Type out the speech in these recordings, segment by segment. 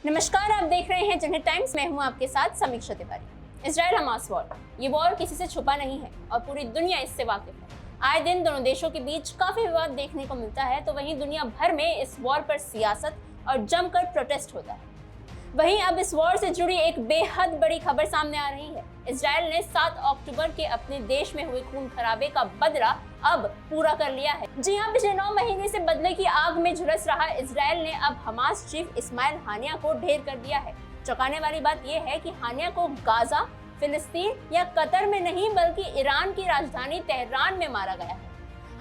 नमस्कार, आप देख रहे हैं जनहित टाइम्स। मैं हूं आपके साथ समीक्षा तिवारी। इजराइल हमास वॉर, ये वॉर किसी से छुपा नहीं है और पूरी दुनिया इससे वाकिफ है। आए दिन दोनों देशों के बीच काफी विवाद देखने को मिलता है, तो वहीं दुनिया भर में इस वॉर पर सियासत और जमकर प्रोटेस्ट होता है। वहीं अब इस वॉर से जुड़ी एक बेहद बड़ी खबर सामने आ रही है। इजराइल ने 7 अक्टूबर के अपने देश में हुए खून खराबे का बदला अब पूरा कर लिया है। जी हां, पिछले 9 महीने से बदले की आग में झुलस रहा इजराइल ने अब हमास चीफ इस्माइल हानिया को ढेर कर दिया है। चौंकाने वाली बात यह है कि हानिया को गाजा, फिलिस्तीन या कतर में नहीं बल्कि ईरान की राजधानी तेहरान में मारा गया है।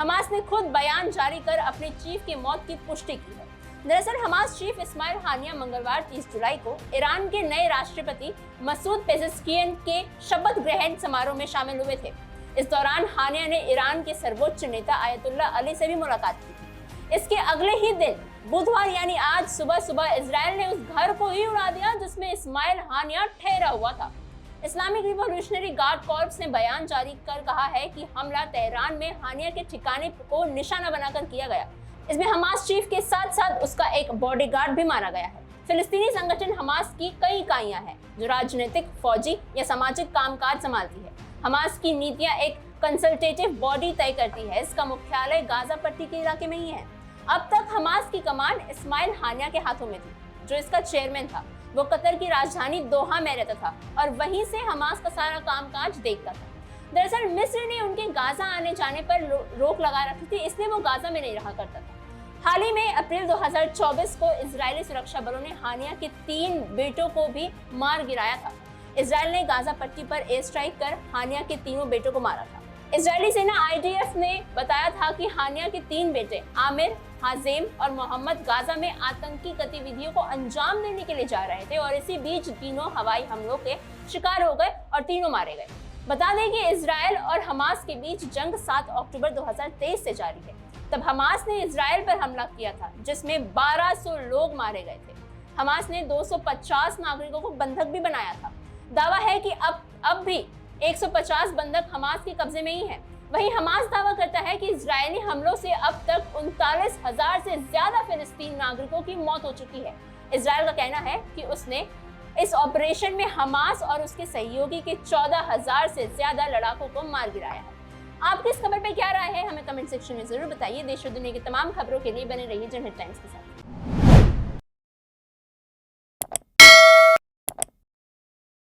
हमास ने खुद बयान जारी कर अपने चीफ की मौत की पुष्टि की है। दरअसल हमास चीफ इस्माइल हानिया मंगलवार 30 जुलाई को ईरान के नए राष्ट्रपति मसूद पेजेश्कियन के शपथ ग्रहण समारोह में शामिल हुए थे। इस दौरान हानिया ने ईरान के सर्वोच्च नेता आयतुल्ला अली से भी मुलाकात की थी। इसके अगले ही दिन बुधवार यानी आज सुबह इजराइल ने उस घर को ही उड़ा दिया जिसमें इस्माइल हानिया ठहरा हुआ था। इस्लामिक रिवॉल्यूशनरी गार्ड कॉर्प्स ने बयान जारी कर कहा है कि हमला तेहरान में हानिया के ठिकाने को निशाना बनाकर किया गया। इसमें हमास चीफ के साथ साथ उसका एक बॉडीगार्ड भी मारा गया है। फिलिस्तीनी संगठन हमास की कई इकाइयां हैं जो राजनीतिक, फौजी या सामाजिक कामकाज संभालती है। हमास की नीतियां एक कंसल्टेटिव बॉडी तय करती है। इसका मुख्यालय गाजा पट्टी के इलाके में ही है। अब तक हमास की कमान इस्माइल हानिया के हाथों में थी, जो इसका चेयरमैन था। वो कतर की राजधानी दोहा में रहता था और वहीं से हमास का सारा कामकाज देखता था। दरअसल मिस्र ने उनके गाजा आने जाने पर रोक लगा रखी थी, इसलिए वो गाजा में नहीं रहा करता था। हाल ही में अप्रैल 2024 को इजरायली सुरक्षा बलों ने हानिया के 3 बेटों को भी मार गिराया था। इजराइल ने गाजा पट्टी पर एयर स्ट्राइक कर हानिया के तीनों बेटों को मारा था। इजरायली सेना IDF ने बताया था कि हानिया के 3 बेटे आमिर, हाजेम और मोहम्मद गाजा में आतंकी गतिविधियों को अंजाम देने के लिए जा रहे थे और इसी बीच तीनों हवाई हमलों के शिकार हो गए और तीनों मारे गए। बता दें कि इजराइल और हमास के बीच जंग 7 अक्टूबर 2023 से जारी है। तब हमास ने इजराइल पर हमला किया था जिसमें 1200 लोग मारे गए थे। हमास ने 250 नागरिकों को बंधक भी बनाया था। दावा है कि अब भी 150 बंधक हमास के कब्जे में ही हैं। वहीं हमास दावा करता है कि इजरायली हमलों से अब तक 39,000 से ज्यादा फिलिस्तीन नागरिकों की मौत हो चुकी है। इजराइल का कहना है कि उसने इस ऑपरेशन में हमास और उसके सहयोगी के 14,000 से ज्यादा लड़ाकों को मार गिराया है। आपकी इस खबर पे क्या राय है, हमें कमेंट सेक्शन में जरूर बताइए। देश और दुनिया की तमाम खबरों के लिए बने रहिए जनहित टाइम्स के साथ।